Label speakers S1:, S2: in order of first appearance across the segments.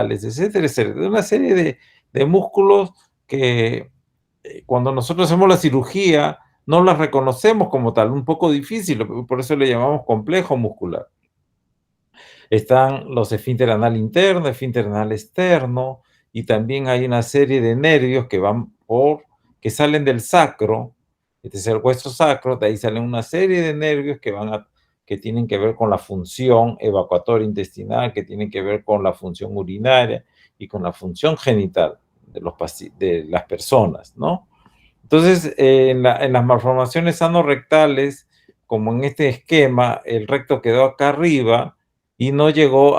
S1: etcétera, etcétera. Una serie de músculos que cuando nosotros hacemos la cirugía no las reconocemos como tal, un poco difícil, por eso le llamamos complejo muscular. Están los esfínter anal interno, esfínter anal externo, y también hay una serie de nervios que salen del sacro, este es el hueso sacro, de ahí salen una serie de nervios que tienen que ver con la función evacuatoria intestinal, que tienen que ver con la función urinaria y con la función genital de las personas, ¿no? Entonces, en las malformaciones anorrectales, como en este esquema, el recto quedó acá arriba y no llegó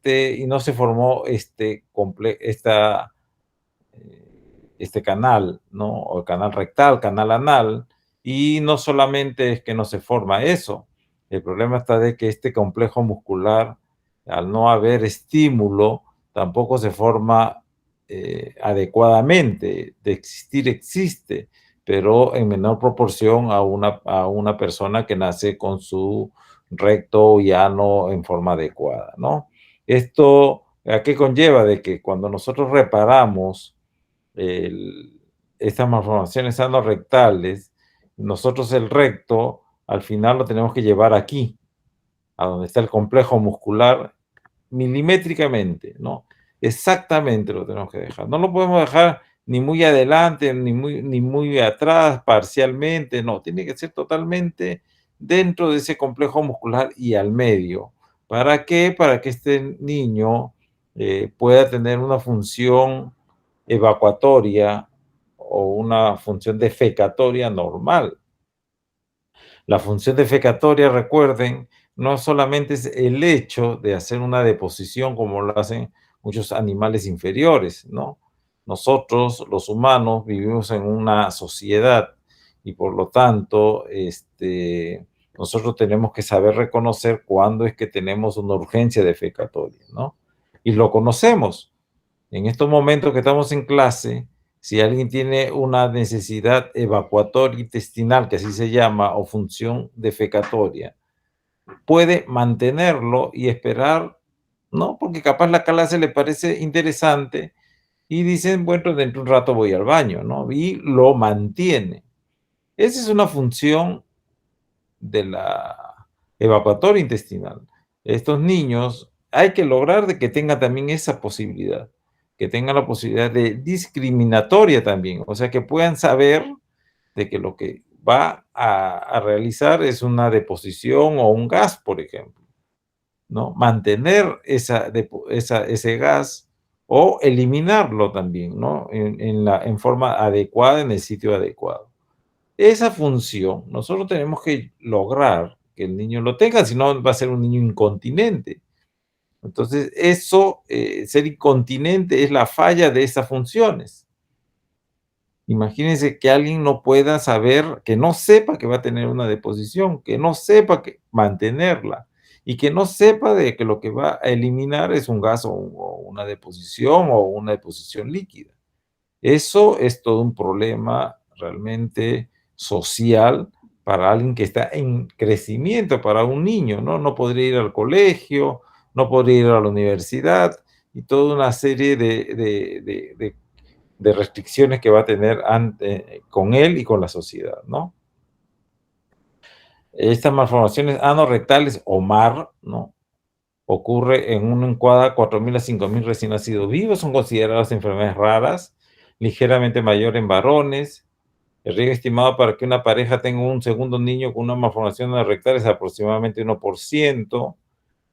S1: y no se formó este canal, ¿no? O canal rectal, canal anal, y no solamente es que no se forma eso, el problema está de que este complejo muscular, al no haber estímulo, tampoco se forma adecuadamente. De existir existe, pero en menor proporción a una persona que nace con su recto y ano en forma adecuada, ¿no? Esto, ¿a qué conlleva? De que cuando nosotros reparamos estas malformaciones anorrectales, nosotros el recto al final lo tenemos que llevar aquí, a donde está el complejo muscular, milimétricamente, ¿no? Exactamente lo tenemos que dejar. No lo podemos dejar ni muy adelante, ni muy atrás, parcialmente, no, tiene que ser totalmente dentro de ese complejo muscular y al medio. ¿Para qué? Para que este niño pueda tener una función evacuatoria o una función defecatoria normal. La función defecatoria, recuerden, no solamente es el hecho de hacer una deposición como lo hacen muchos animales inferiores, ¿no? Nosotros, los humanos, vivimos en una sociedad y por lo tanto, nosotros tenemos que saber reconocer cuándo es que tenemos una urgencia defecatoria, ¿no? Y lo conocemos. En estos momentos que estamos en clase, si alguien tiene una necesidad evacuatoria intestinal, que así se llama, o función defecatoria, puede mantenerlo y esperar, ¿no? Porque capaz la clase le parece interesante y dicen, bueno, dentro de un rato voy al baño, ¿no? Y lo mantiene. Esa es una función de la evacuatoria intestinal. Estos niños hay que lograr de que tengan también esa posibilidad, que tengan la posibilidad de discriminatoria también, o sea, que puedan saber de que lo que va a realizar es una deposición o un gas, por ejemplo, ¿no? Mantener ese gas o eliminarlo también, ¿no? En forma adecuada, en el sitio adecuado. Esa función nosotros tenemos que lograr que el niño lo tenga, si no va a ser un niño incontinente. Entonces, ser incontinente es la falla de esas funciones. Imagínense que alguien no pueda saber, que no sepa que va a tener una deposición, que no sepa que mantenerla y que no sepa de que lo que va a eliminar es un gas o una deposición o una deposición líquida. Eso es todo un problema realmente social para alguien que está en crecimiento, para un niño, ¿no? No podría ir al colegio, no podría ir a la universidad y toda una serie de restricciones que va a tener con él y con la sociedad, ¿no? Estas malformaciones anorrectales o MAR, ¿no? Ocurre en uno en cada 4.000 a 5.000 recién nacidos vivos, son consideradas enfermedades raras, ligeramente mayor en varones. El riesgo estimado para que una pareja tenga un segundo niño con una malformación anorrectal es aproximadamente 1%.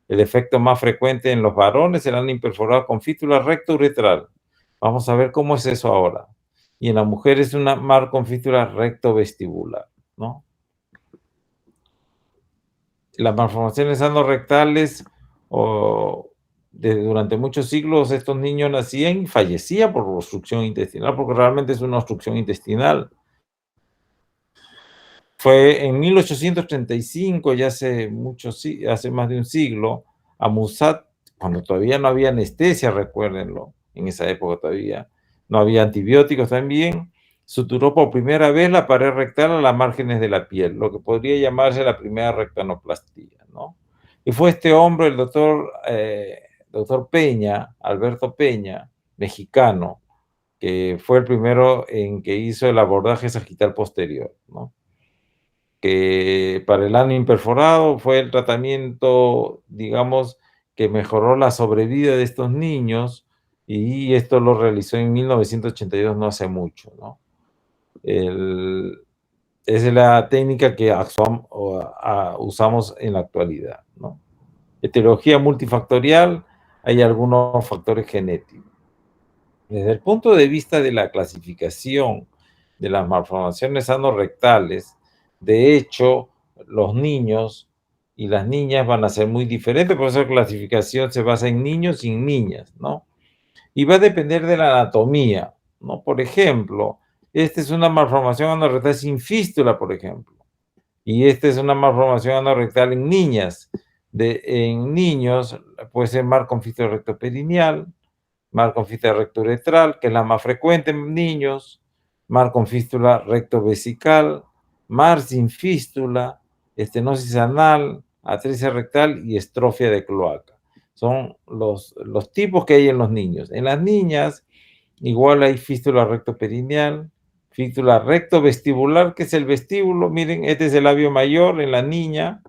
S1: El efecto más frecuente en los varones serán imperforados con fístula recto-uretral. Vamos a ver cómo es eso ahora. Y en la mujer es una MAR con fístula recto-vestibular, ¿no? Las malformaciones anorrectales durante muchos siglos estos niños nacían y fallecían por obstrucción intestinal, porque realmente es una obstrucción intestinal. Fue en 1835, ya hace más de un siglo, a Musat, cuando todavía no había anestesia, recuérdenlo, en esa época todavía no había antibióticos también, suturó por primera vez la pared rectal a las márgenes de la piel, lo que podría llamarse la primera rectanoplastía, ¿no? Y fue este hombre, el doctor doctor Peña, Alberto Peña, mexicano, que fue el primero en que hizo el abordaje sagital posterior, ¿no? Que para el ano imperforado fue el tratamiento, digamos, que mejoró la sobrevida de estos niños, y esto lo realizó en 1982, no hace mucho, ¿no? Esa es la técnica que usamos en la actualidad, ¿no? Etiología multifactorial, hay algunos factores genéticos. Desde el punto de vista de la clasificación de las malformaciones anorrectales, de hecho, los niños y las niñas van a ser muy diferentes, por eso la clasificación se basa en niños y en niñas, ¿no? Y va a depender de la anatomía, ¿no? Por ejemplo, esta es una malformación anorrectal sin fístula, por ejemplo, y esta es una malformación anorrectal en niñas. En niños puede ser mar con fístula rectoperineal, mar con fístula rectouretral, que es la más frecuente en niños, mar con fístula rectovesical, mar sin fístula, estenosis anal, atresia rectal y estrofia de cloaca. Son los tipos que hay en los niños. En las niñas, igual hay fístula rectoperineal, fístula rectovestibular, que es el vestíbulo. Miren, este es el labio mayor en la niña,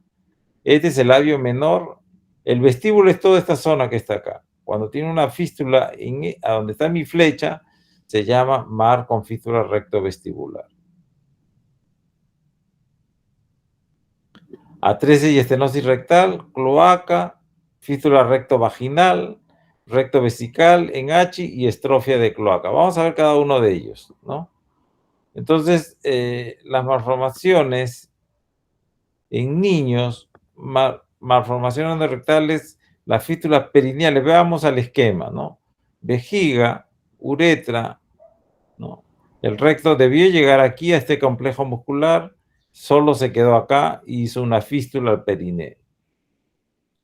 S1: este es el labio menor. El vestíbulo es toda esta zona que está acá. Cuando tiene una fístula a donde está mi flecha, se llama mar con fístula rectovestibular. Atresia y estenosis rectal, cloaca, fístula rectovaginal, rectovesical en H y estrofia de cloaca. Vamos a ver cada uno de ellos, ¿no? Entonces, las malformaciones en niños, malformaciones anorrectales, las fístulas perineales, veamos al esquema, ¿no? Vejiga, uretra, ¿no? El recto debió llegar aquí a este complejo muscular, solo se quedó acá y hizo una fístula al perineo.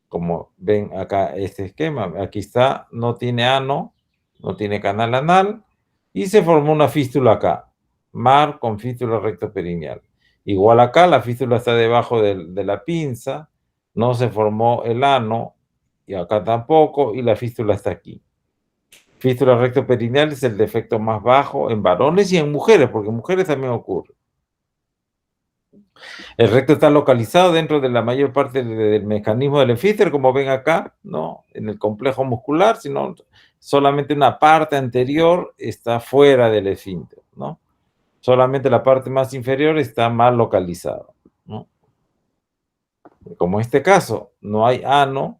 S1: Como ven acá este esquema, aquí está, no tiene ano, no tiene canal anal, y se formó una fístula acá, mar con fístula rectoperineal. Igual acá, la fístula está debajo de la pinza, no se formó el ano, y acá tampoco, y la fístula está aquí. Fístula rectoperineal es el defecto más bajo en varones y en mujeres, porque en mujeres también ocurre. El recto está localizado dentro de la mayor parte del mecanismo del esfínter, como ven acá, ¿no? En el complejo muscular, sino solamente una parte anterior está fuera del esfínter, ¿no? Solamente la parte más inferior está mal localizada, ¿no? Como en este caso, no hay ano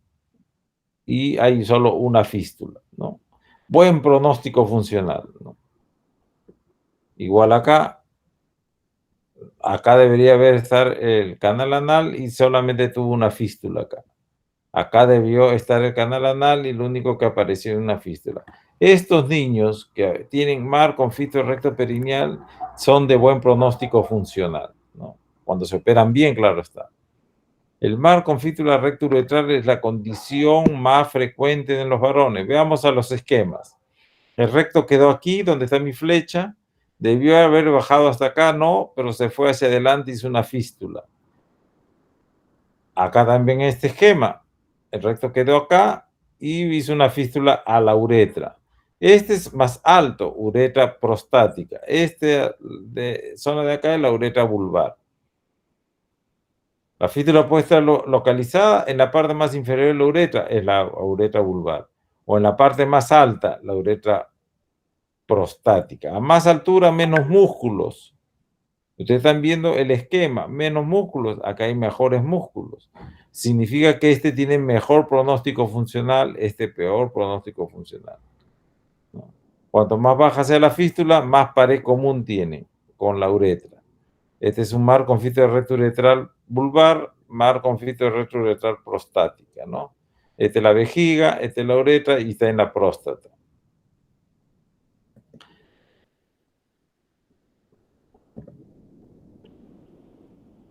S1: y hay solo una fístula, ¿no? Buen pronóstico funcional, ¿no? Igual acá debería estar el canal anal y solamente tuvo una fístula acá. Acá debió estar el canal anal y lo único que apareció es una fístula. Estos niños que tienen mar con fístula rectoperineal son de buen pronóstico funcional, ¿no? Cuando se operan bien, claro está. El mar con fístula rectouretral es la condición más frecuente en los varones. Veamos a los esquemas. El recto quedó aquí, donde está mi flecha. Debió haber bajado hasta acá, no, pero se fue hacia adelante y hizo una fístula. Acá también este esquema. El recto quedó acá y hizo una fístula a la uretra. Este es más alto, uretra prostática. Zona de acá es la uretra vulvar. La fístula puede estar localizada en la parte más inferior de la uretra, es la uretra vulvar. O en la parte más alta, la uretra prostática. A más altura, menos músculos. Ustedes están viendo el esquema, menos músculos, acá hay mejores músculos. Significa que este tiene mejor pronóstico funcional, este peor pronóstico funcional, ¿no? Cuanto más baja sea la fístula, más pared común tiene con la uretra. Este es un mar con fístula rectouretral vulvar, mar con fístula rectouretral prostática, ¿no? Esta es la vejiga, esta es la uretra y está en la próstata.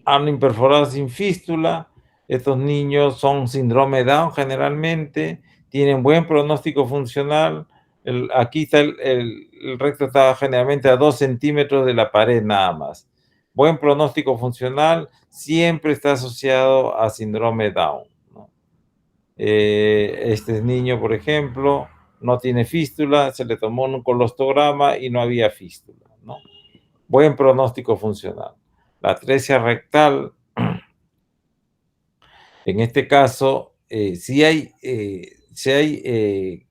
S1: Ano imperforado sin fístula. Estos niños son síndrome Down generalmente, tienen buen pronóstico funcional. Aquí está el recto está generalmente a 2 centímetros de la pared nada más. Buen pronóstico funcional siempre está asociado a síndrome Down, ¿no? Este niño, por ejemplo, no tiene fístula, se le tomó un colostograma y no había fístula, ¿no? Buen pronóstico funcional. La atresia rectal, en este caso, si hay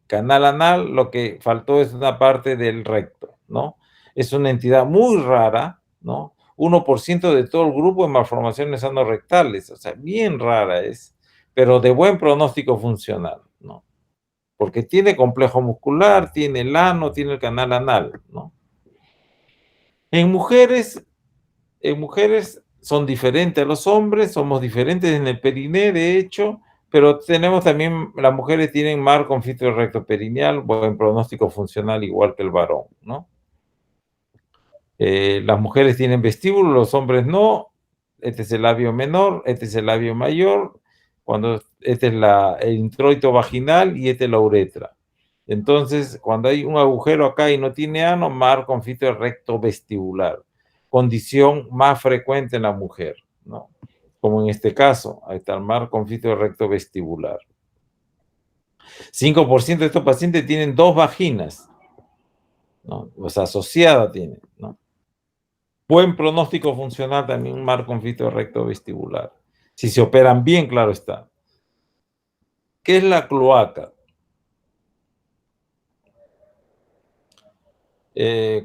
S1: canal anal, lo que faltó es una parte del recto, ¿no? Es una entidad muy rara, ¿no? 1% de todo el grupo de malformaciones anorrectales, o sea, bien rara es, pero de buen pronóstico funcional, ¿no? Porque tiene complejo muscular, tiene el ano, tiene el canal anal, ¿no? En mujeres, en mujeres son diferentes a los hombres, somos diferentes en el periné, de hecho, pero tenemos también, las mujeres tienen mar con filtro recto perineal, buen pronóstico funcional igual que el varón, ¿no? Las mujeres tienen vestíbulo, los hombres no. Este es el labio menor, este es el labio mayor, cuando este es el introito vaginal y este es la uretra. Entonces, cuando hay un agujero acá y no tiene ano, mar con filtro recto vestibular, condición más frecuente en la mujer, ¿no? Como en este caso, ahí está el mar con filtro recto vestibular. 5% de estos pacientes tienen dos vaginas, ¿no? O sea, asociada tienen, ¿no? Buen pronóstico funcional también un mar con filtro recto vestibular. Si se operan bien, claro está. ¿Qué es la cloaca?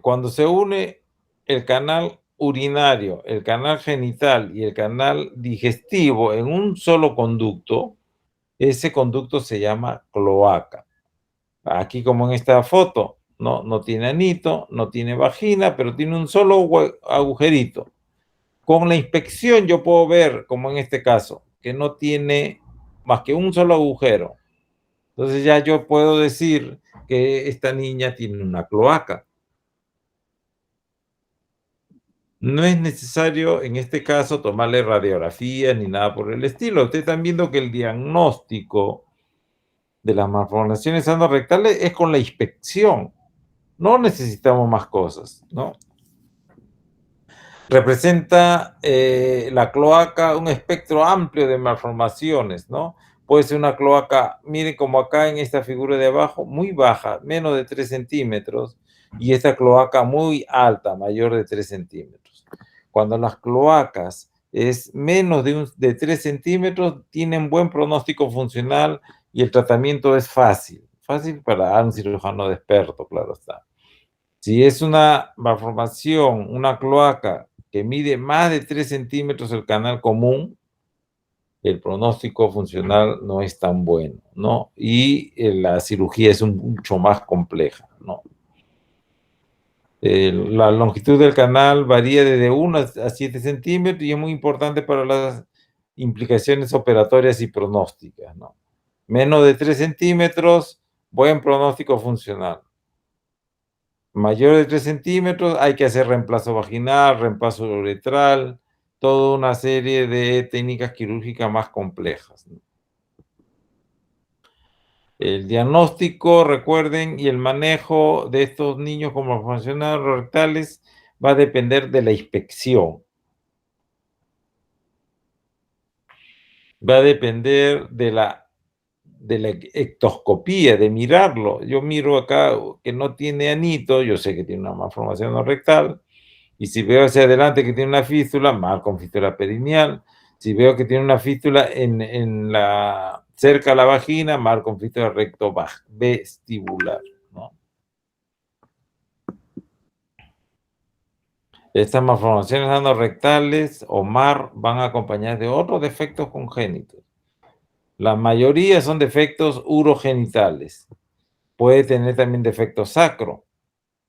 S1: Cuando se une el canal urinario, el canal genital y el canal digestivo en un solo conducto, ese conducto se llama cloaca. Aquí como en esta foto, no tiene anito, no tiene vagina, pero tiene un solo agujerito. Con la inspección yo puedo ver, como en este caso, que no tiene más que un solo agujero. Entonces ya yo puedo decir que esta niña tiene una cloaca. No es necesario en este caso tomarle radiografías ni nada por el estilo. Ustedes están viendo que el diagnóstico de las malformaciones anorrectales es con la inspección. No necesitamos más cosas, ¿no? Representa la cloaca un espectro amplio de malformaciones, ¿no? Puede ser una cloaca, miren como acá en esta figura de abajo, muy baja, menos de 3 centímetros, y esta cloaca muy alta, mayor de 3 centímetros. Cuando las cloacas es menos de 3 centímetros, tienen buen pronóstico funcional y el tratamiento es fácil. Fácil para un cirujano experto, claro está. Si es una malformación, una cloaca que mide más de 3 centímetros el canal común, el pronóstico funcional no es tan bueno, ¿no? Y la cirugía es mucho más compleja, ¿no? La longitud del canal varía desde 1 a 7 centímetros y es muy importante para las implicaciones operatorias y pronósticas, ¿no? Menos de 3 centímetros, buen pronóstico funcional. Mayor de 3 centímetros, hay que hacer reemplazo vaginal, reemplazo uretral, toda una serie de técnicas quirúrgicas más complejas, ¿no? El diagnóstico, recuerden, y el manejo de estos niños con malformaciones rectales va a depender de la inspección. Va a depender de la ectoscopía, de mirarlo. Yo miro acá que no tiene anito, yo sé que tiene una malformación no rectal, y si veo hacia adelante que tiene una fístula, mal con fístula perineal. Si veo que tiene una fístula cerca a la vagina, mal con fístula recto vestibular, ¿no? Estas malformaciones anorrectales o MAR van acompañadas de otros defectos congénitos. La mayoría son defectos urogenitales. Puede tener también defecto sacro.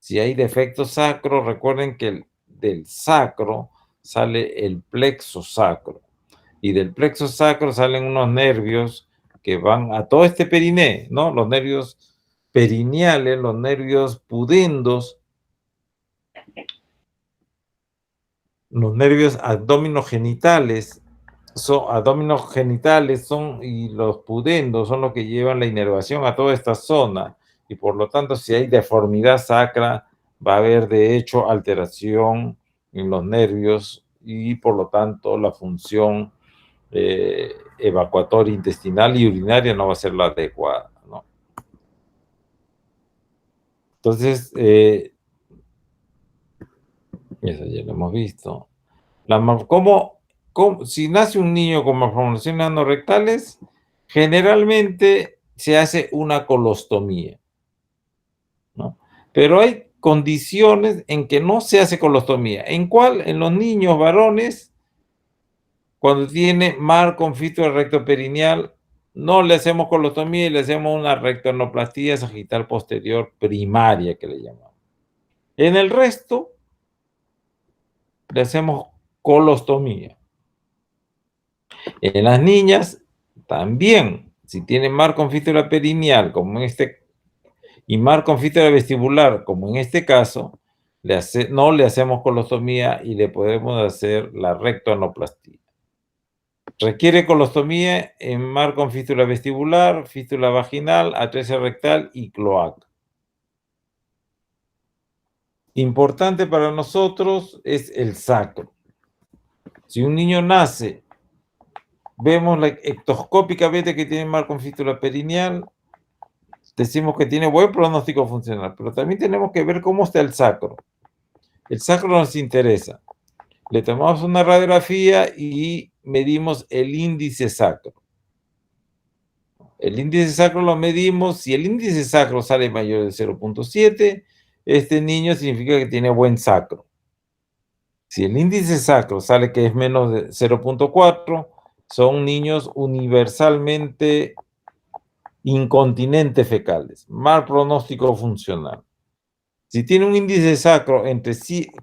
S1: Si hay defecto sacro, recuerden que del sacro sale el plexo sacro. Y del plexo sacro salen unos nervios que van a todo este periné, ¿no? Los nervios perineales, los nervios pudendos, los nervios abdominogenitales, y los pudendos son los que llevan la inervación a toda esta zona. Y por lo tanto, si hay deformidad sacra, va a haber de hecho alteración en los nervios y por lo tanto la función evacuatoria intestinal y urinaria no va a ser la adecuada, ¿no? Entonces, eso ya lo hemos visto. Si nace un niño con malformaciones anorrectales, generalmente se hace una colostomía, ¿no? Pero hay condiciones en que no se hace colostomía. ¿En cuál? En los niños varones, cuando tiene mar con fístula rectoperineal, no le hacemos colostomía y le hacemos una rectoanoplastía sagital posterior primaria, que le llamamos. En el resto, le hacemos colostomía. En las niñas, también, si tienen mar con fístula perineal, como en y mar con fístula vestibular, como en este caso, no le hacemos colostomía y le podemos hacer la rectoanoplastía. Requiere colostomía en mar con fístula vestibular, fístula vaginal, atresia rectal y cloaca. Importante para nosotros es el sacro. Si un niño nace, vemos ectoscópicamente que tiene mar con fístula perineal, decimos que tiene buen pronóstico funcional, pero también tenemos que ver cómo está el sacro. El sacro nos interesa. Le tomamos una radiografía y medimos el índice sacro. El índice sacro lo medimos. Si el índice sacro sale mayor de 0.7, este niño significa que tiene buen sacro. Si el índice sacro sale que es menos de 0.4, son niños universalmente incontinentes fecales, mal pronóstico funcional. Si tiene un índice sacro entre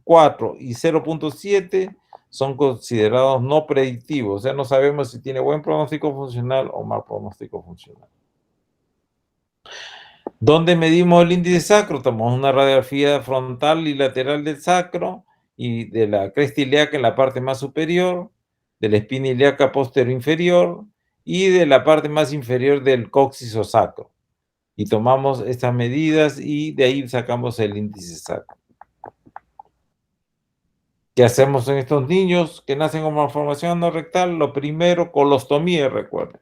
S1: 4 y 0.7, son considerados no predictivos, o sea, no sabemos si tiene buen pronóstico funcional o mal pronóstico funcional. ¿Dónde medimos el índice sacro? Tomamos una radiografía frontal y lateral del sacro y de la cresta ilíaca en la parte más superior, de la espina ilíaca posterior inferior y de la parte más inferior del coxis o sacro. Y tomamos estas medidas y de ahí sacamos el índice sacro. ¿Qué hacemos en estos niños que nacen con malformación anorrectal? Lo primero, colostomía, recuerden.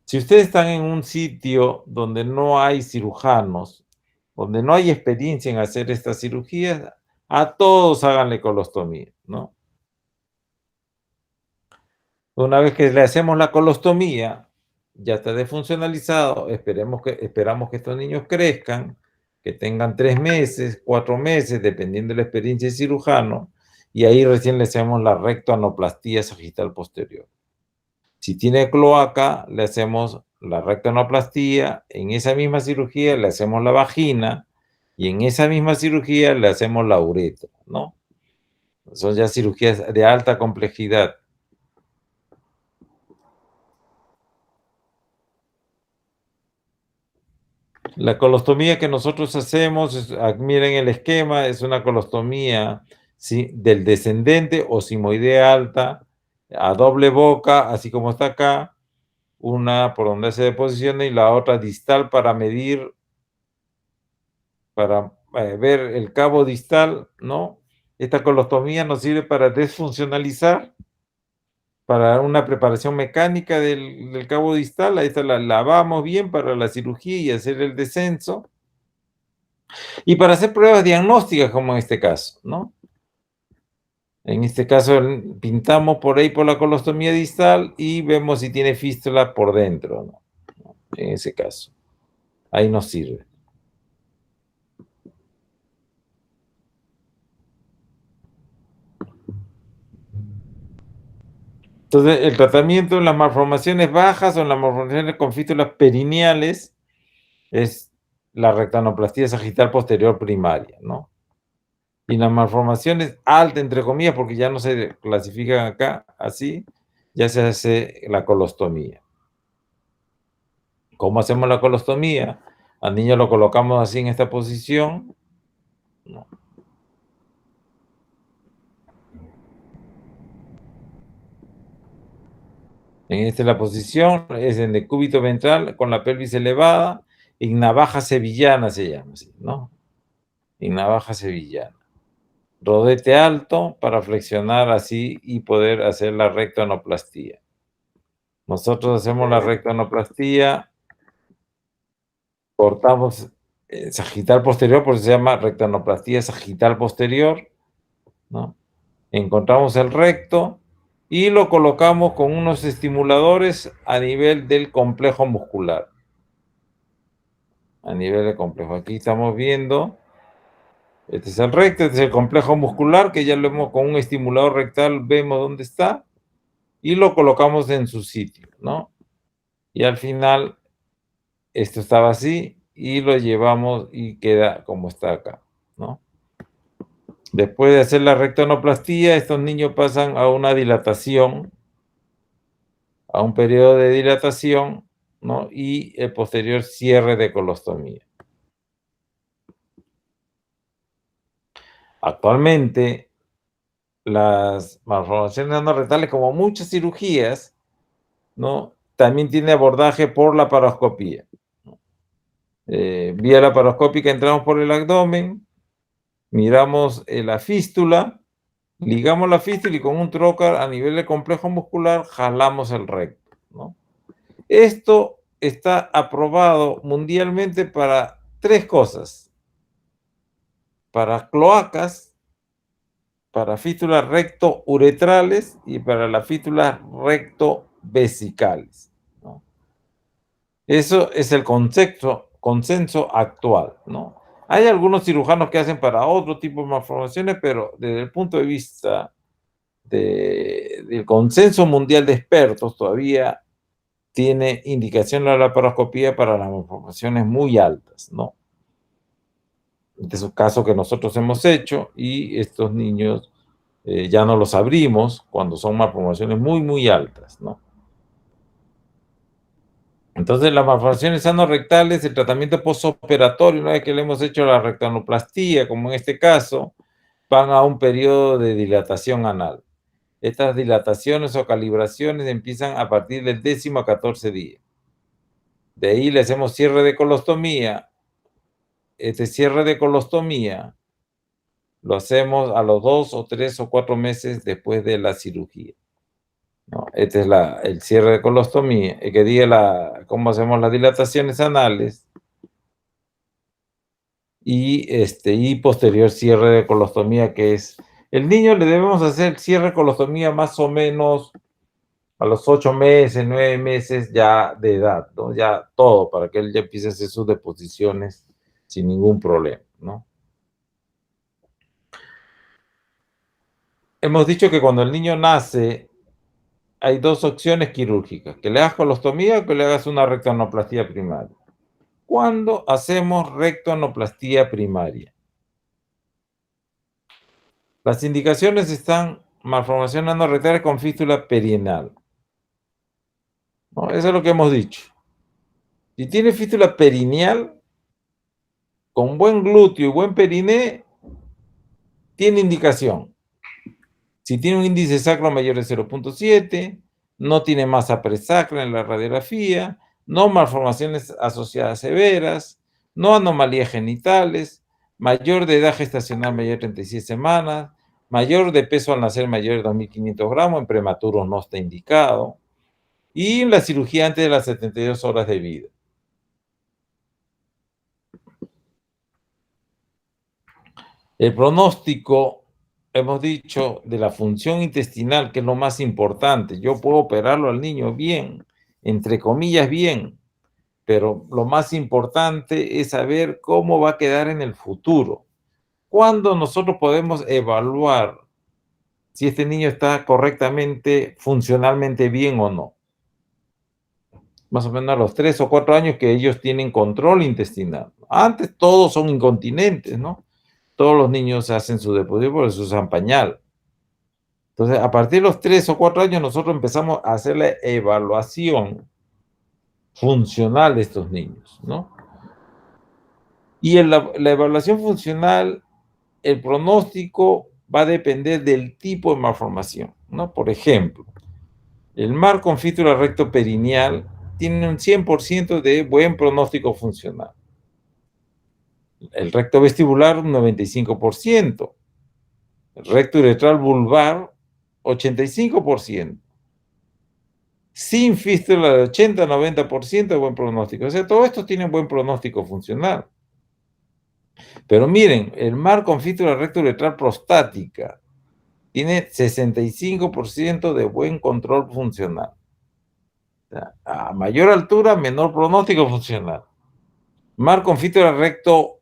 S1: Si ustedes están en un sitio donde no hay cirujanos, donde no hay experiencia en hacer estas cirugías, a todos háganle colostomía, ¿no? Una vez que le hacemos la colostomía, ya está desfuncionalizado, esperamos que estos niños crezcan, que tengan 3 meses, 4 meses, dependiendo de la experiencia del cirujano, y ahí recién le hacemos la rectoanoplastía sagital posterior. Si tiene cloaca, le hacemos la rectoanoplastía, en esa misma cirugía le hacemos la vagina, y en esa misma cirugía le hacemos la uretra, ¿no? Son ya cirugías de alta complejidad. La colostomía que nosotros hacemos, miren el esquema, es una colostomía del descendente o simoidea alta, a doble boca, así como está acá, una por donde se deposiciona y la otra distal para medir, para ver el cabo distal, ¿no? Esta colostomía nos sirve para desfuncionalizar, para una preparación mecánica del cabo distal. Ahí está, la lavamos bien para la cirugía y hacer el descenso. Y para hacer pruebas diagnósticas, como en este caso, ¿no? En este caso, pintamos por ahí por la colostomía distal y vemos si tiene fístula por dentro, ¿no? En ese caso. Ahí nos sirve. Entonces, el tratamiento en las malformaciones bajas o en las malformaciones con fístulas perineales es la rectanoplastía sagital posterior primaria, ¿no? Y las malformaciones altas, entre comillas, porque ya no se clasifican acá así, ya se hace la colostomía. ¿Cómo hacemos la colostomía? Al niño lo colocamos así en esta posición, ¿no? En esta es la posición, es en decúbito ventral con la pelvis elevada, en navaja sevillana se llama así, ¿no? En navaja sevillana. rodete alto para flexionar así y poder hacer la rectonoplastía. Nosotros hacemos la rectonoplastía, cortamos sagital posterior, por eso se llama rectonoplastía sagital posterior, ¿no? Encontramos el recto y lo colocamos con unos estimuladores a nivel del complejo muscular. A nivel del complejo. Aquí estamos viendo, este es el recto, este es el complejo muscular, que ya lo hemos con un estimulador rectal, vemos dónde está, y lo colocamos en su sitio, ¿no? Y al final, esto estaba así, y lo llevamos y queda como está acá, ¿no? Después de hacer la rectonoplastía, estos niños pasan a una dilatación, a un periodo de dilatación, ¿no? Y el posterior cierre de colostomía. Actualmente, las malformaciones anorrectales, como muchas cirugías, ¿no? También tiene abordaje por la laparoscopía. Vía laparoscópica entramos por el abdomen, miramos la fístula, ligamos la fístula y con un trocar a nivel de complejo muscular jalamos el recto, ¿no? Esto está aprobado mundialmente para tres cosas: para cloacas, para fístulas recto-uretrales y para las fístulas recto-vesicales, ¿no? Eso es el consenso actual, ¿no? Hay algunos cirujanos que hacen para otro tipo de malformaciones, pero desde el punto de vista del consenso mundial de expertos, todavía tiene indicación la laparoscopía para las malformaciones muy altas, ¿no? De esos casos que nosotros hemos hecho, y estos niños ya no los abrimos cuando son malformaciones muy, muy altas, ¿no? Entonces, las malformaciones anorrectales, el tratamiento postoperatorio, una vez que le hemos hecho la rectanoplastía, como en este caso, van a un periodo de dilatación anal. Estas dilataciones o calibraciones empiezan a partir del 10º a 14 días. De ahí le hacemos cierre de colostomía. Este cierre de colostomía lo hacemos a los 2 o 3 o 4 meses después de la cirugía, ¿no? Este es el cierre de colostomía, que diga cómo hacemos las dilataciones anales y posterior cierre de colostomía, que es, el niño le debemos hacer cierre de colostomía más o menos a los 8 meses, 9 meses ya de edad, ¿no? Ya todo, para que él ya empiece a hacer sus deposiciones sin ningún problema, ¿no? Hemos dicho que cuando el niño nace, hay dos opciones quirúrgicas: que le hagas colostomía o que le hagas una rectonoplastía primaria. ¿Cuándo hacemos rectonoplastía primaria? Las indicaciones están: malformación anorrectal con fístula perineal, ¿no? Eso es lo que hemos dicho. Si tiene fístula perineal, con buen glúteo y buen periné, tiene indicación. Si tiene un índice sacro mayor de 0.7, no tiene masa presacra en la radiografía, no malformaciones asociadas severas, no anomalías genitales, mayor de edad gestacional mayor de 36 semanas, mayor de peso al nacer mayor de 2.500 gramos, en prematuros no está indicado, y la cirugía antes de las 72 horas de vida. El pronóstico, hemos dicho, de la función intestinal, que es lo más importante. Yo puedo operarlo al niño bien, entre comillas bien, pero lo más importante es saber cómo va a quedar en el futuro. ¿Cuándo nosotros podemos evaluar si este niño está correctamente, funcionalmente bien o no? Más o menos a los 3 o 4 años que ellos tienen control intestinal. Antes todos son incontinentes, ¿no? Todos los niños hacen su depósito porque se usan pañal. Entonces, a partir de los 3 o 4 años, nosotros empezamos a hacer la evaluación funcional de estos niños, ¿no? Y en la evaluación funcional, el pronóstico va a depender del tipo de malformación, ¿no? Por ejemplo, el MAR con fístula recto perineal tiene un 100% de buen pronóstico funcional. El recto vestibular, un 95%. Recto uretral vulvar, 85%. Sin fístula de 80-90% de buen pronóstico. O sea, todo esto tiene buen pronóstico funcional. Pero miren, el mar con fístula recto uretral prostática tiene 65% de buen control funcional. O sea, a mayor altura, menor pronóstico funcional. Mar con fístula recto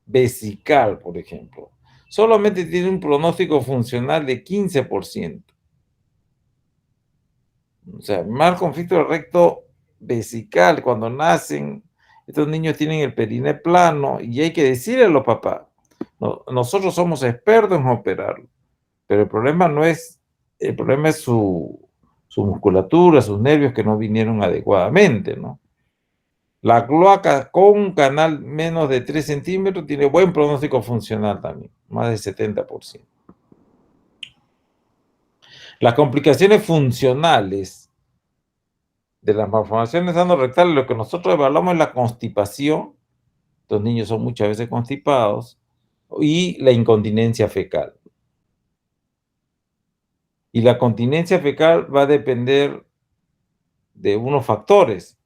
S1: vesical, por ejemplo, solamente tiene un pronóstico funcional de 15%. O sea, mal conflicto recto vesical, cuando nacen, estos niños tienen el periné plano y hay que decirle a los papás, no, nosotros somos expertos en operarlo, pero el problema no es, el problema es su musculatura, sus nervios que no vinieron adecuadamente, ¿no? La cloaca con un canal menos de 3 centímetros tiene buen pronóstico funcional también, más del 70%. Las complicaciones funcionales de las malformaciones anorrectales, lo que nosotros evaluamos es la constipación, los niños son muchas veces constipados, y la incontinencia fecal. Y la continencia fecal va a depender de unos factores.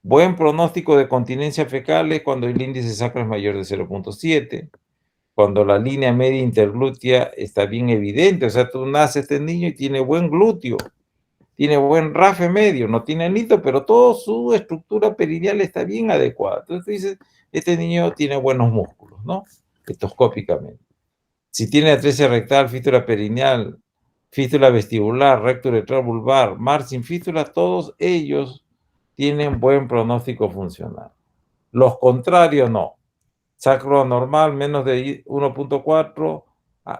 S1: Buen pronóstico de continencia fecal es cuando el índice sacro es mayor de 0.7, cuando la línea media interglútea está bien evidente, o sea, tú naces este niño y tiene buen glúteo, tiene buen rafe medio, no tiene anito, pero toda su estructura perineal está bien adecuada. Entonces dices, este niño tiene buenos músculos, ¿no? Endoscópicamente. Si tiene atresia rectal, fístula perineal, fístula vestibular, recto uretral vulvar, mar sin fístula, todos ellos tienen buen pronóstico funcional. Los contrarios no. Sacro anormal, menos de 1.4,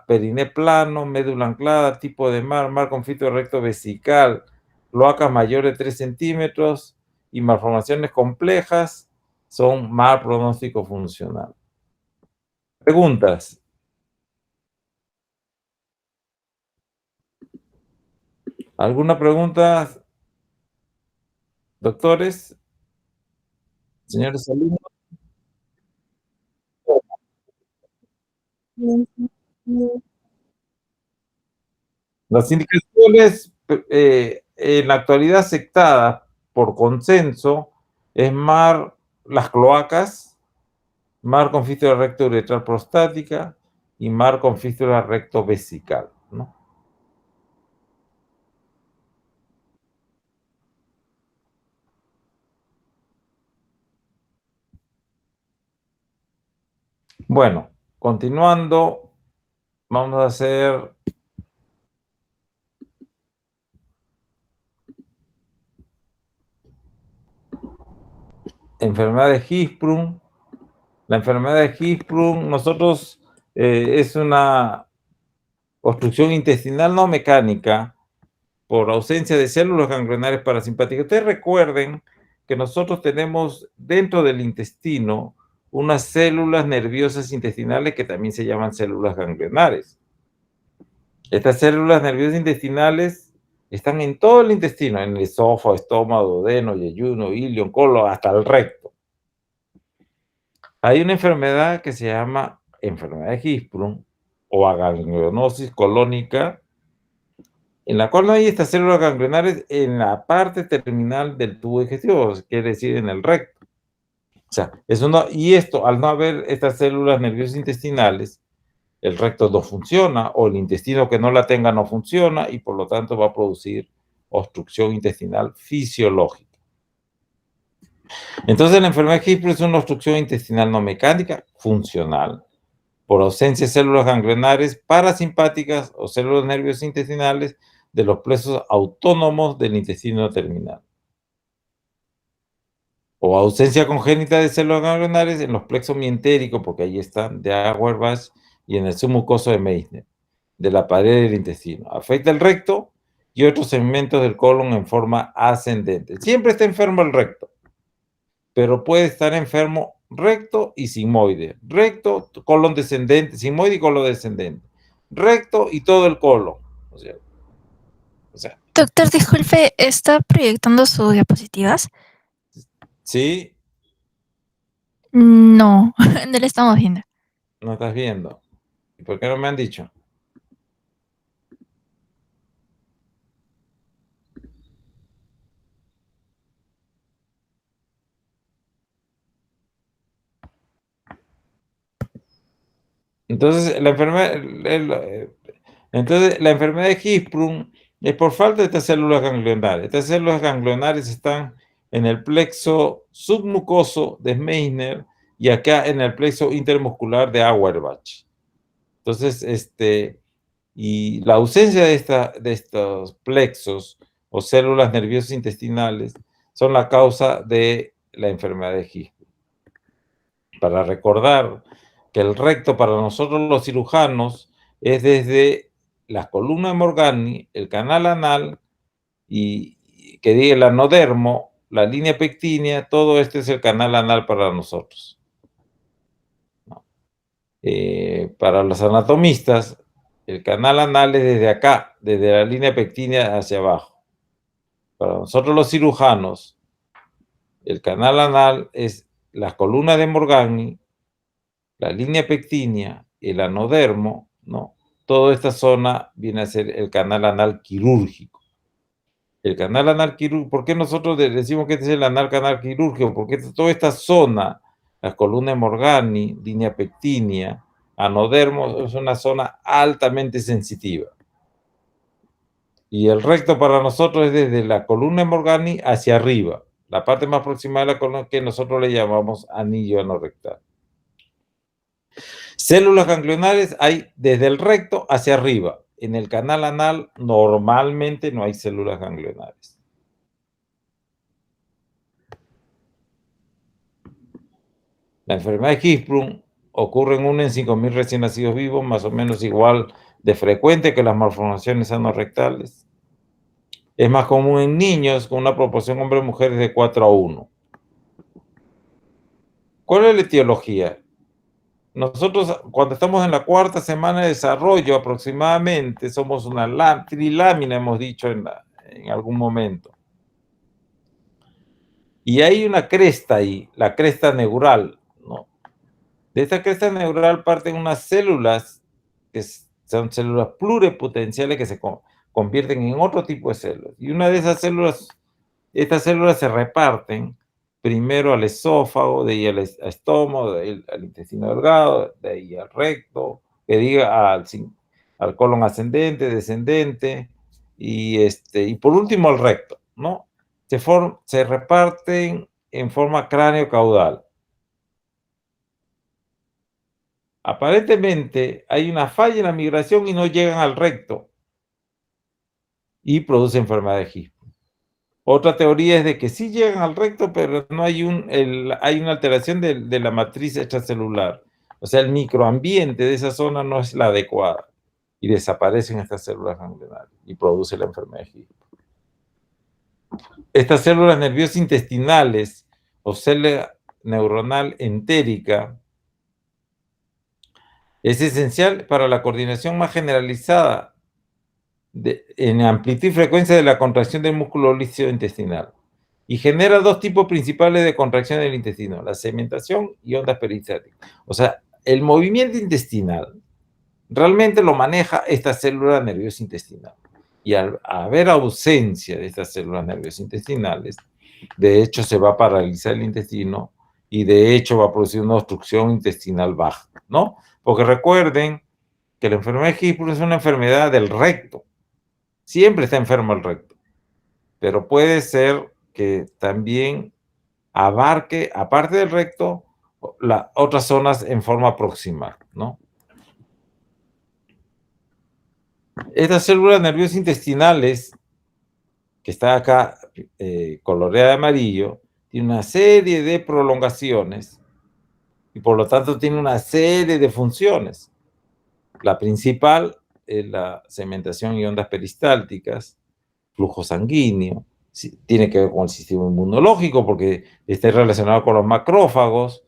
S1: periné plano, médula anclada, tipo de mar con fístula recto vesical, cloacas mayores de 3 centímetros y malformaciones complejas son mal pronóstico funcional. Preguntas. ¿Alguna pregunta, doctores, señores alumnos? Las indicaciones en la actualidad aceptadas por consenso es mar las cloacas, mar con fístula recto uretral prostática y mar con fístula recto vesical, ¿no? Bueno, continuando, vamos a hacer enfermedad de Hirschsprung. La enfermedad de Hirschsprung, nosotros es una obstrucción intestinal no mecánica por ausencia de células ganglionares parasimpáticas. Ustedes recuerden que nosotros tenemos dentro del intestino unas células nerviosas intestinales que también se llaman células ganglionares. Estas células nerviosas intestinales están en todo el intestino, en el esófago, estómago, duodeno, yeyuno, ilion, colon, hasta el recto. Hay una enfermedad que se llama enfermedad de Hirschsprung o aganglionosis colónica, en la cual no hay estas células ganglionares en la parte terminal del tubo digestivo, quiere decir en el recto. O sea, eso no, y esto, al no haber estas células nerviosas intestinales, el recto no funciona, o el intestino que no la tenga no funciona, y por lo tanto va a producir obstrucción intestinal fisiológica. Entonces, la enfermedad de Hirschsprung es una obstrucción intestinal no mecánica, funcional, por ausencia de células ganglionares parasimpáticas o células nerviosas intestinales de los plexos autónomos del intestino terminal. O ausencia congénita de células ganglionares en los plexos mientéricos, porque ahí están, de Auerbach y en el submucoso de Meissner, de la pared del intestino. Afecta el recto y otros segmentos del colon en forma ascendente. Siempre está enfermo el recto, pero puede estar enfermo recto y sigmoide. Recto, colon descendente, sigmoide y colon descendente. Recto y todo el colon. O sea,
S2: Doctor, disculpe, ¿está proyectando sus diapositivas?
S1: ¿sí?
S2: No, no le estamos viendo.
S1: ¿No estás viendo? ¿Por qué no me han dicho? Entonces, la enfermedad de Hirschsprung es por falta de estas células ganglionares. Estas células ganglionares están en el plexo submucoso de Meissner y acá en el plexo intermuscular de Auerbach. Entonces, y la ausencia de estos plexos o células nerviosas intestinales son la causa de la enfermedad de Hirschsprung. Para recordar que el recto para nosotros los cirujanos es desde las columnas de Morgagni, el canal anal y que diga el anodermo, la línea pectínea, todo este es el canal anal para nosotros. ¿No? Para los anatomistas, el canal anal es desde acá, desde la línea pectínea hacia abajo. Para nosotros los cirujanos, el canal anal es las columnas de Morgagni, la línea pectínea, el anodermo, ¿no? Toda esta zona viene a ser el canal anal quirúrgico. El canal anal quirúrgico, ¿por qué nosotros decimos que este es el canal quirúrgico? Porque toda esta zona, las columnas de Morgagni, línea pectínea, anodermo, es una zona altamente sensitiva. Y el recto para nosotros es desde la columna de Morgagni hacia arriba, la parte más próxima de la columna que nosotros le llamamos anillo anorrectal. Células ganglionares hay desde el recto hacia arriba. En el canal anal normalmente no hay células ganglionares. La enfermedad de Hirschsprung ocurre en 1 en 5.000 recién nacidos vivos, más o menos igual de frecuente que las malformaciones anorrectales. Es más común en niños, con una proporción hombres-mujeres de 4:1. ¿Cuál es la etiología? Nosotros, cuando estamos en la 4ª semana de desarrollo aproximadamente, somos una trilámina, hemos dicho en algún momento. Y hay una cresta ahí, la cresta neural, ¿no? De esta cresta neural parten unas células, que son células pluripotenciales que se convierten en otro tipo de células. Y una de esas células, estas células se reparten primero al esófago, de ahí al estómago, de ahí al intestino delgado, de ahí al recto, que diga al colon ascendente, descendente, y por último al recto, ¿no? Se reparten en forma cráneo-caudal. Aparentemente hay una falla en la migración y no llegan al recto y produce enfermedad de Hirschsprung. Otra teoría es de que sí llegan al recto, pero no hay hay una alteración de la matriz extracelular. O sea, el microambiente de esa zona no es la adecuada y desaparecen estas células ganglionares y produce la enfermedad de Hirschsprung. Estas células nerviosas intestinales o célula neuronal entérica es esencial para la coordinación más generalizada en amplitud y frecuencia de la contracción del músculo líquido intestinal. Y genera dos tipos principales de contracción del intestino, la segmentación y ondas peristáticas. O sea, el movimiento intestinal realmente lo maneja esta célula nerviosa intestinal. Y al haber ausencia de estas células nerviosas intestinales, de hecho se va a paralizar el intestino y de hecho va a producir una obstrucción intestinal baja, ¿no? Porque recuerden que la enfermedad de Hirschsprung es una enfermedad del recto. Siempre está enfermo el recto, pero puede ser que también abarque, aparte del recto, otras zonas en forma proximal, ¿no? Estas células nerviosas intestinales, que está acá coloreada de amarillo, tiene una serie de prolongaciones y por lo tanto tiene una serie de funciones. La principal es la segmentación y ondas peristálticas, flujo sanguíneo, tiene que ver con el sistema inmunológico porque está relacionado con los macrófagos,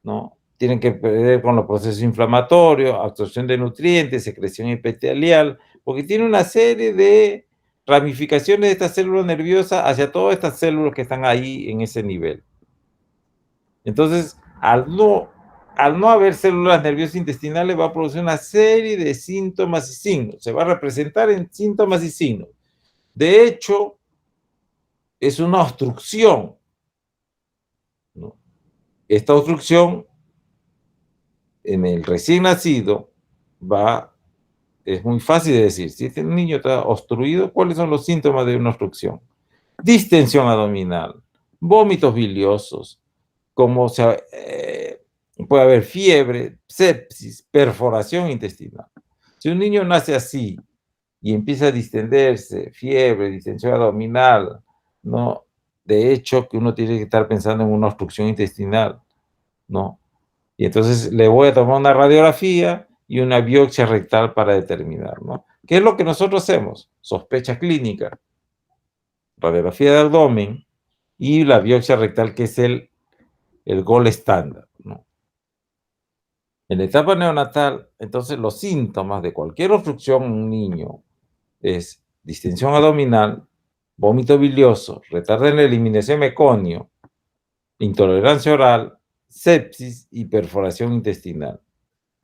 S1: ¿no? Tienen que ver con los procesos inflamatorios, absorción de nutrientes, secreción epitelial, porque tiene una serie de ramificaciones de estas células nerviosas hacia todas estas células que están ahí en ese nivel. Entonces, al no al no haber células nerviosas intestinales, va a producir una serie de síntomas y signos. Se va a representar en síntomas y signos. De hecho, es una obstrucción, ¿no? Esta obstrucción en el recién nacido es muy fácil de decir. Si este niño está obstruido, ¿cuáles son los síntomas de una obstrucción? Distensión abdominal, vómitos biliosos, puede haber fiebre, sepsis, perforación intestinal. Si un niño nace así y empieza a distenderse, fiebre, distensión abdominal, ¿no? De hecho, que uno tiene que estar pensando en una obstrucción intestinal, ¿no? Y entonces le voy a tomar una radiografía y una biopsia rectal para determinar, ¿no? ¿Qué es lo que nosotros hacemos? Sospecha clínica, radiografía de abdomen y la biopsia rectal, que es el gold estándar, ¿no? En la etapa neonatal, entonces los síntomas de cualquier obstrucción en un niño es distensión abdominal, vómito bilioso, retardo en la eliminación de meconio, intolerancia oral, sepsis y perforación intestinal.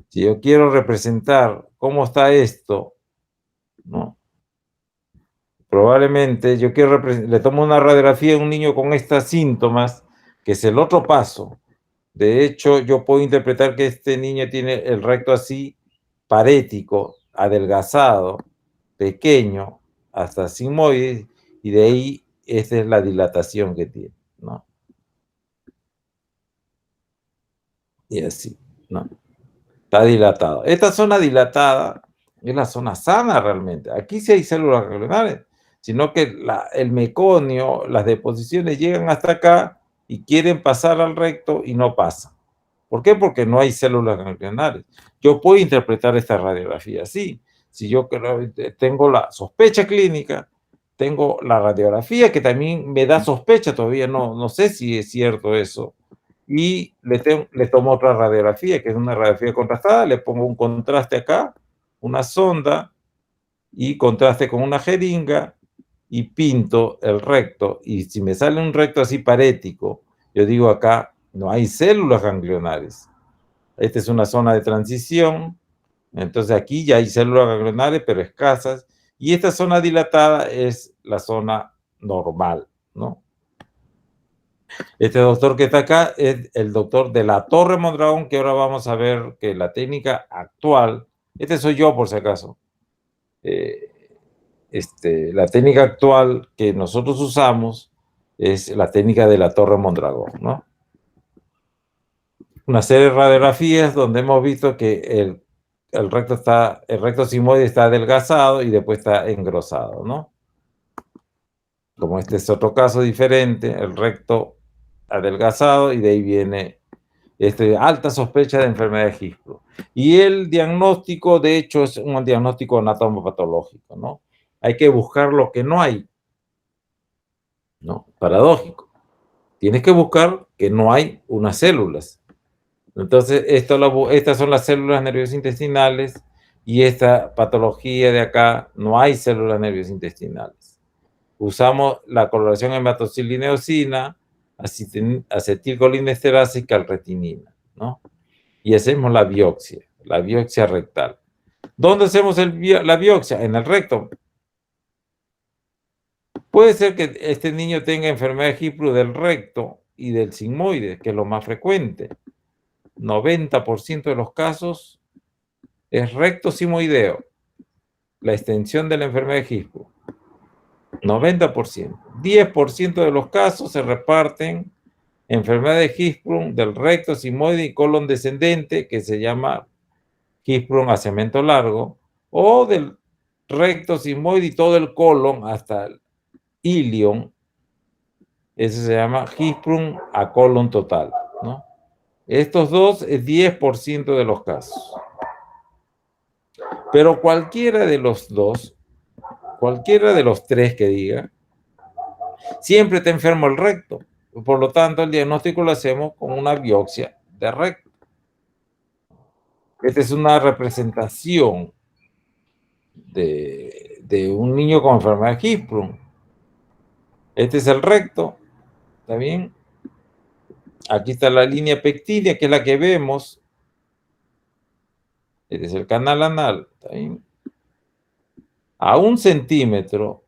S1: Si yo quiero representar cómo está esto, ¿no? Probablemente le tomo una radiografía a un niño con estos síntomas, que es el otro paso. De hecho, yo puedo interpretar que este niño tiene el recto así, parético, adelgazado, pequeño, hasta sigmoide, y de ahí esta es la dilatación que tiene, ¿no? Y así, ¿no? Está dilatado. Esta zona dilatada es la zona sana realmente. Aquí sí hay células ganglionares, sino que el meconio, las deposiciones llegan hasta acá y quieren pasar al recto y no pasan. ¿Por qué? Porque no hay células ganglionares. Yo puedo interpretar esta radiografía así. Si yo tengo la sospecha clínica, tengo la radiografía que también me da sospecha, todavía no sé si es cierto eso, y le tomo otra radiografía, que es una radiografía contrastada, le pongo un contraste acá, una sonda, y contraste con una jeringa, y pinto el recto, y si me sale un recto así parético, yo digo acá, no hay células ganglionares. Esta es una zona de transición, entonces aquí ya hay células ganglionares, pero escasas, y esta zona dilatada es la zona normal, ¿no? Este doctor que está acá es el doctor de la Torre Mondragón, que ahora vamos a ver que la técnica actual, este soy yo por si acaso, la técnica actual que nosotros usamos es la técnica de la Torre Mondragón, ¿no? Una serie de radiografías donde hemos visto que el recto sigmoide está adelgazado y después está engrosado, ¿no? Como este es otro caso diferente, el recto adelgazado y de ahí viene alta sospecha de enfermedad de Hirschsprung. Y el diagnóstico, de hecho, es un diagnóstico anatomopatológico, ¿no? Hay que buscar lo que no hay, ¿no? Paradójico. Tienes que buscar que no hay unas células. Entonces, estas son las células nerviosas intestinales y esta patología de acá, no hay células nerviosas intestinales. Usamos la coloración hematocilineosina, acetilcolinesterasa y calretinina, ¿no? Y hacemos la biopsia rectal. ¿Dónde hacemos la biopsia? En el recto. Puede ser que este niño tenga enfermedad de Hirschsprung del recto y del sigmoide, que es lo más frecuente. 90% de los casos es recto sigmoideo, la extensión de la enfermedad de Hirschsprung. 90%. 10% de los casos se reparten enfermedad de Hirschsprung del recto sigmoide y colon descendente, que se llama Hirschsprung a cemento largo, o del recto sigmoide y todo el colon hasta el ilion, ese se llama Hirschsprung a colon total, ¿no? Estos dos es 10% de los casos. Pero cualquiera de los dos, cualquiera de los tres que diga, siempre está enfermo el recto. Por lo tanto, el diagnóstico lo hacemos con una biopsia de recto. Esta es una representación de un niño con enfermedad de Hirschsprung. Este es el recto, ¿está bien? Aquí está la línea pectínea, que es la que vemos Este es el canal anal. ¿Está bien? A 1 centímetro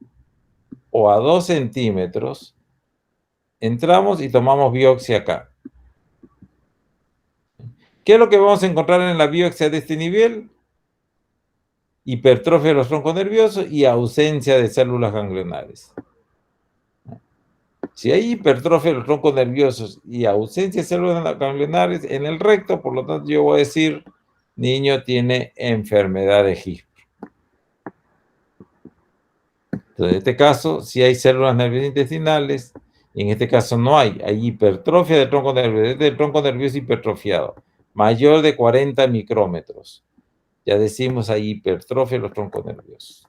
S1: o a 2 centímetros, entramos y tomamos biopsia acá. ¿Qué es lo que vamos a encontrar en la biopsia de este nivel? Hipertrofia de los troncos nerviosos y ausencia de células ganglionares. Si hay hipertrofia de los troncos nerviosos y ausencia de células ganglionares en el recto, por lo tanto yo voy a decir, niño tiene enfermedad de Hirschsprung. Entonces, en este caso, si hay células nerviosas intestinales, y en este caso no hay hipertrofia del tronco nervioso, este es el tronco nervioso hipertrofiado, mayor de 40 micrómetros. Ya decimos, hay hipertrofia de los troncos nerviosos.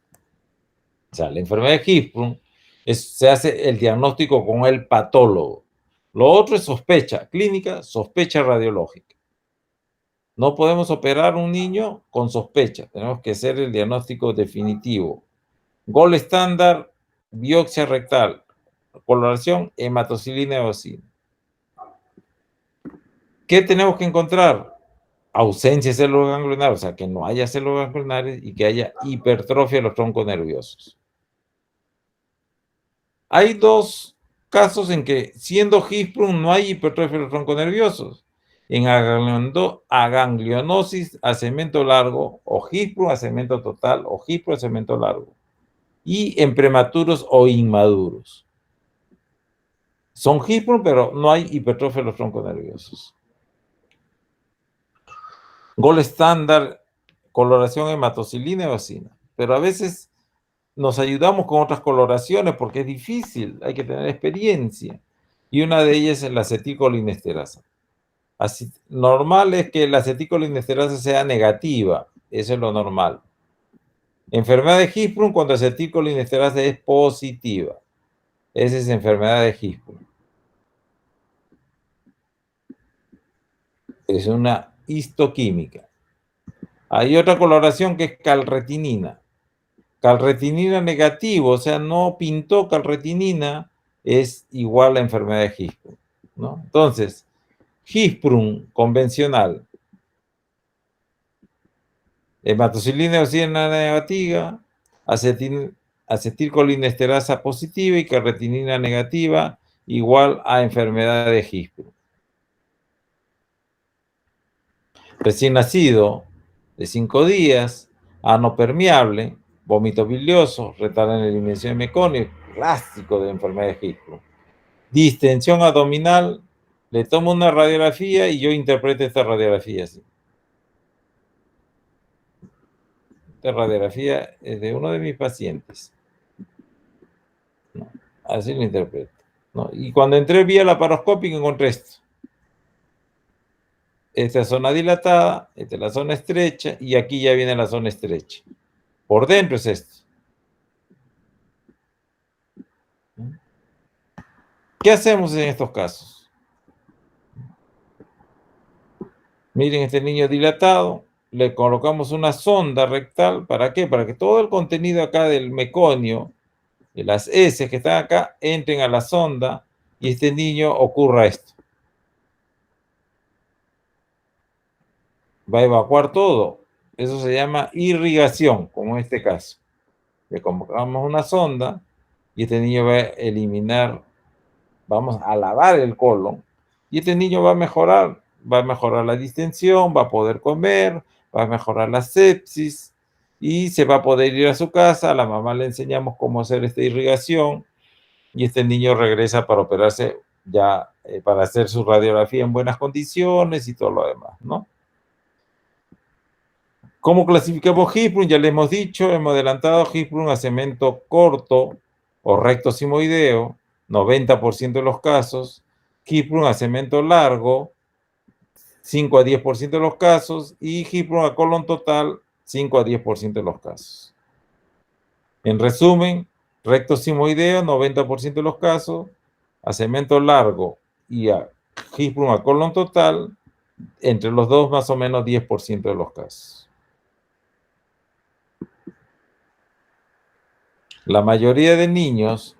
S1: O sea, la enfermedad de Hirschsprung se hace el diagnóstico con el patólogo. Lo otro es sospecha clínica, sospecha radiológica. No podemos operar a un niño con sospecha, tenemos que hacer el diagnóstico definitivo. Gold estándar, biopsia rectal, coloración, hematocilina eosina. ¿Qué tenemos que encontrar? Ausencia de células ganglionares, o sea, que no haya células ganglionares y que haya hipertrofia de los troncos nerviosos. Hay 2 casos en que, siendo Hirschsprung, no hay hipertrofia de los troncos nerviosos. En aganglionosis a segmento largo, o Hirschsprung a segmento total, o Hirschsprung a segmento largo. Y en prematuros o inmaduros. Son Hirschsprung, pero no hay hipertrofia de los troncos nerviosos. Gold estándar, coloración hematocilina y eosina. Pero a veces nos ayudamos con otras coloraciones porque es difícil, hay que tener experiencia. Y una de ellas es la acetilcolinesterasa. Así, normal es que la acetilcolinesterasa sea negativa, eso es lo normal. Enfermedad de Hirschsprung cuando la acetilcolinesterasa es positiva. Esa es enfermedad de Hirschsprung. Es una histoquímica. Hay otra coloración que es calretinina. Calretinina negativo, o sea, no pintó calretinina, es igual a enfermedad de Hirschsprung, ¿no? Entonces, Hirschsprung convencional, hematocilina eosina negativa, acetilcolinesterasa positiva y calretinina negativa, igual a enfermedad de Hirschsprung. Recién nacido, de 5 días, ano permeable, vómito bilioso, retardo en la eliminación de meconio, clásico de enfermedad de Hirschsprung. Distensión abdominal, le tomo una radiografía y yo interpreto esta radiografía así. Esta radiografía es de uno de mis pacientes. ¿No? Así lo interpreto. ¿No? Y cuando entré vía laparoscópica encontré esto. Esta es zona dilatada, esta es la zona estrecha y aquí ya viene la zona estrecha. Por dentro es esto. ¿Qué hacemos en estos casos? Miren este niño dilatado, le colocamos una sonda rectal, ¿para qué? Para que todo el contenido acá del meconio, de las heces que están acá, entren a la sonda y este niño ocurra esto. Va a evacuar todo. Eso se llama irrigación, como en este caso. Le colocamos una sonda y este niño va a eliminar, vamos a lavar el colon y este niño va a mejorar la distensión, va a poder comer, va a mejorar la sepsis y se va a poder ir a su casa. A la mamá le enseñamos cómo hacer esta irrigación y este niño regresa para operarse ya, para hacer su radiografía en buenas condiciones y todo lo demás, ¿no? ¿Cómo clasificamos Hirschsprung? Ya le hemos dicho, hemos adelantado Hirschsprung a segmento corto o recto simoideo, 90% de los casos. Hirschsprung a segmento largo, 5 a 10% de los casos. Y Hirschsprung a colon total, 5 a 10% de los casos. En resumen, recto simoideo, 90% de los casos. A segmento largo y a Hirschsprung a colon total, entre los dos más o menos 10% de los casos. La mayoría de niños,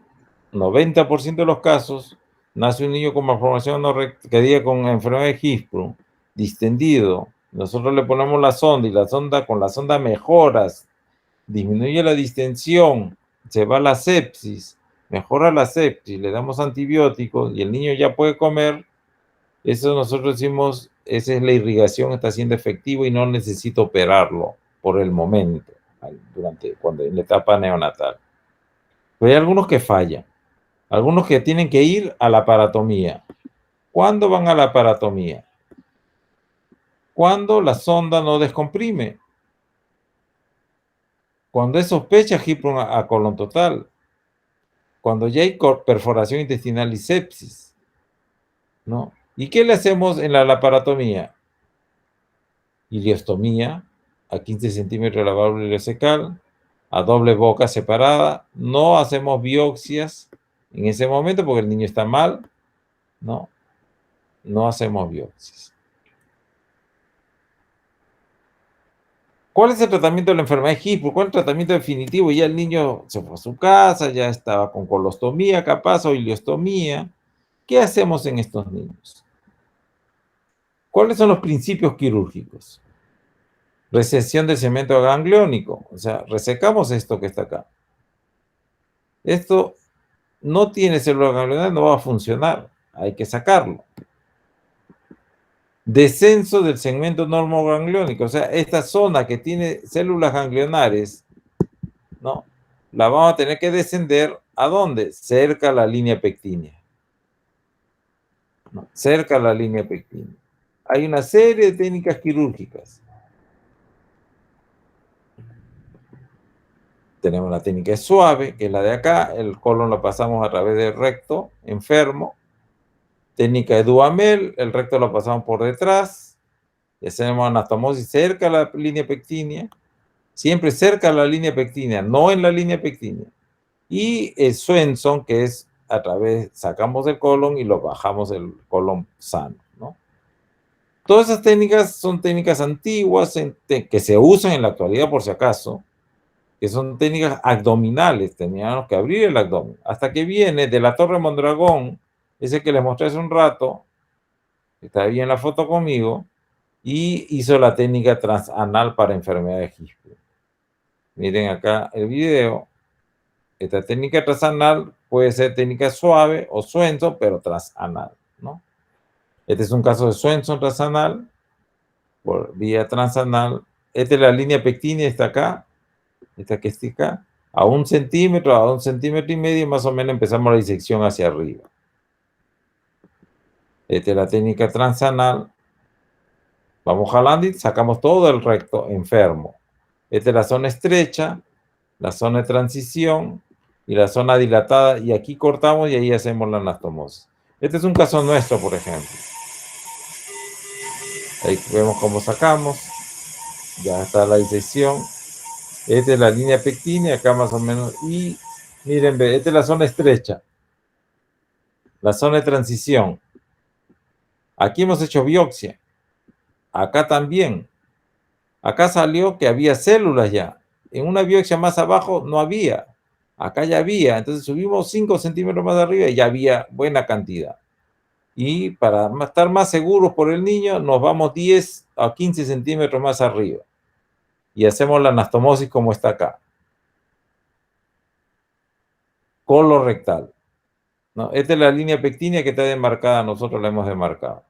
S1: 90% de los casos, nace un niño con malformación no recta, que diga con enfermedad de Hirschsprung, distendido, nosotros le ponemos la sonda y la sonda, con la sonda mejoras, disminuye la distensión, se va la sepsis, mejora la sepsis, le damos antibióticos y el niño ya puede comer. Eso nosotros decimos, esa es la irrigación, está siendo efectiva y no necesito operarlo por el momento, cuando en la etapa neonatal. Pero hay algunos que fallan, algunos que tienen que ir a la aparatomía. ¿Cuándo van a la aparatomía? Cuando la sonda no descomprime, cuando es sospecha Hippron a colon total, cuando ya hay perforación intestinal y sepsis, ¿no? ¿Y qué le hacemos en la laparotomía? Iliostomía a 15 centímetros de la válvula ileocecal, a doble boca separada. No hacemos biopsias en ese momento porque el niño está mal, ¿no? No hacemos biopsias. ¿Cuál es el tratamiento de la enfermedad de Hippur? ¿Cuál es el tratamiento definitivo? Ya el niño se fue a su casa, ya estaba con colostomía capaz o iliostomía. ¿Qué hacemos en estos niños? ¿Cuáles son los principios quirúrgicos? Resección del cemento gangliónico, o sea, resecamos esto que está acá. Esto no tiene células ganglionares, no va a funcionar, hay que sacarlo. Descenso del segmento normogangliónico, o sea, esta zona que tiene células ganglionares, ¿no? La vamos a tener que descender, ¿a dónde? Cerca a la línea pectínea. ¿No? Cerca a la línea pectínea. Hay una serie de técnicas quirúrgicas. Tenemos la técnica suave, que es la de acá, el colon lo pasamos a través del recto, enfermo. Técnica de Duhamel, el recto lo pasamos por detrás, y hacemos anastomosis cerca a la línea pectínea, siempre cerca a la línea pectínea, no en la línea pectínea. Y el Swenson, que es a través, sacamos el colon y lo bajamos el colon sano, ¿no? Todas esas técnicas son técnicas antiguas que se usan en la actualidad por si acaso, que son técnicas abdominales, teníamos que abrir el abdomen, hasta que viene de la Torre Mondragón, ese que les mostré hace un rato, que está ahí en la foto conmigo, y hizo la técnica transanal para enfermedades de Hirschsprung. Miren acá el video. Esta técnica transanal puede ser técnica suave o Swenson, pero transanal, ¿no? Este es un caso de Swenson transanal, por vía transanal. Esta es la línea pectínea, está acá, esta que está acá, a 1 centímetro, a 1,5 centímetros, más o menos empezamos la disección hacia arriba. Esta es la técnica transanal. Vamos jalando y sacamos todo el recto enfermo. Esta es la zona estrecha, la zona de transición y la zona dilatada, y aquí cortamos y ahí hacemos la anastomosis. Este es un caso nuestro, por ejemplo. Ahí vemos cómo sacamos. Ya está la disección. Esta es la línea pectínea, acá más o menos. Y miren, esta es la zona estrecha. La zona de transición. Aquí hemos hecho biopsia. Acá también. Acá salió que había células ya. En una biopsia más abajo no había. Acá ya había. Entonces subimos 5 centímetros más arriba y ya había buena cantidad. Y para estar más seguros por el niño, nos vamos 10 a 15 centímetros más arriba. Y hacemos la anastomosis como está acá. Colorectal, ¿no? Esta es la línea pectínea que está demarcada, nosotros la hemos demarcado.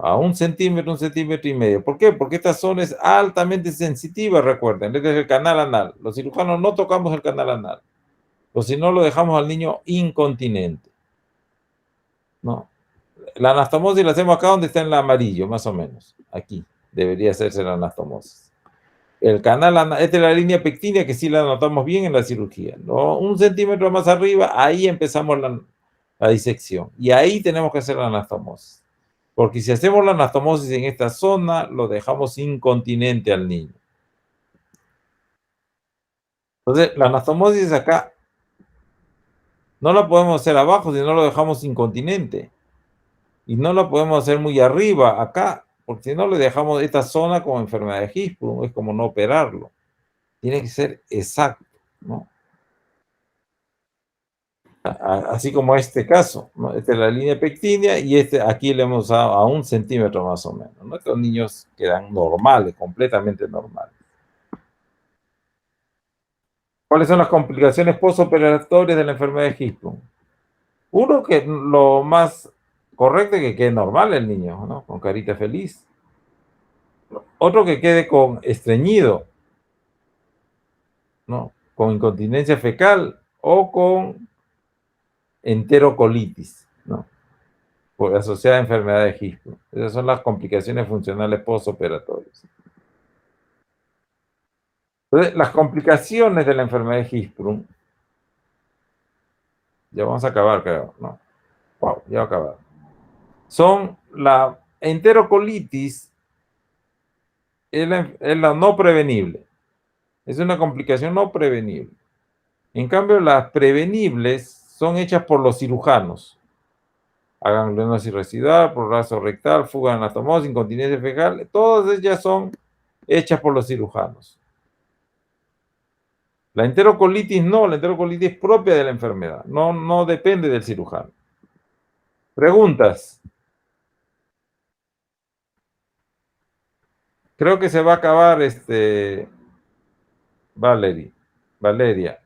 S1: A 1 centímetro, 1,5 centímetros. ¿Por qué? Porque esta zona es altamente sensitiva, recuerden. Este es el canal anal. Los cirujanos no tocamos el canal anal. O si no, lo dejamos al niño incontinente, ¿no? La anastomosis la hacemos acá donde está en el amarillo, más o menos. Aquí debería hacerse la anastomosis. El canal, esta es la línea pectínea que sí la notamos bien en la cirugía, ¿no? 1 centímetro más arriba, ahí empezamos la disección. Y ahí tenemos que hacer la anastomosis. Porque si hacemos la anastomosis en esta zona, lo dejamos incontinente al niño. Entonces, la anastomosis acá no la podemos hacer abajo si no lo dejamos incontinente. Y no la podemos hacer muy arriba, acá, porque si no le dejamos esta zona como enfermedad de Hirschsprung, es como no operarlo. Tiene que ser exacto, ¿no? Así como este caso, ¿no? Esta es la línea pectínea y aquí le hemos dado a 1 centímetro más o menos, ¿no? Los niños quedan normales, completamente normales. ¿Cuáles son las complicaciones postoperatorias de la enfermedad de Hirschsprung? Uno, que lo más correcto es que quede normal el niño, ¿no? Con carita feliz. Otro, que quede con estreñido, ¿no? Con incontinencia fecal o con enterocolitis, ¿no? Por asociada a enfermedad de Hirschsprung. Esas son las complicaciones funcionales postoperatorias. Entonces, las complicaciones de la enfermedad de Hirschsprung, ya vamos a acabar, creo, ¿no? Wow, ya va a acabar. Son la enterocolitis, es la no prevenible. Es una complicación no prevenible. En cambio, las prevenibles son hechas por los cirujanos. Ganglionosis residual, prolapso rectal, fuga anastomosis, incontinencia fecal, todas ellas son hechas por los cirujanos. La enterocolitis no, la enterocolitis es propia de la enfermedad, no depende del cirujano. Preguntas. Creo que se va a acabar Valeria.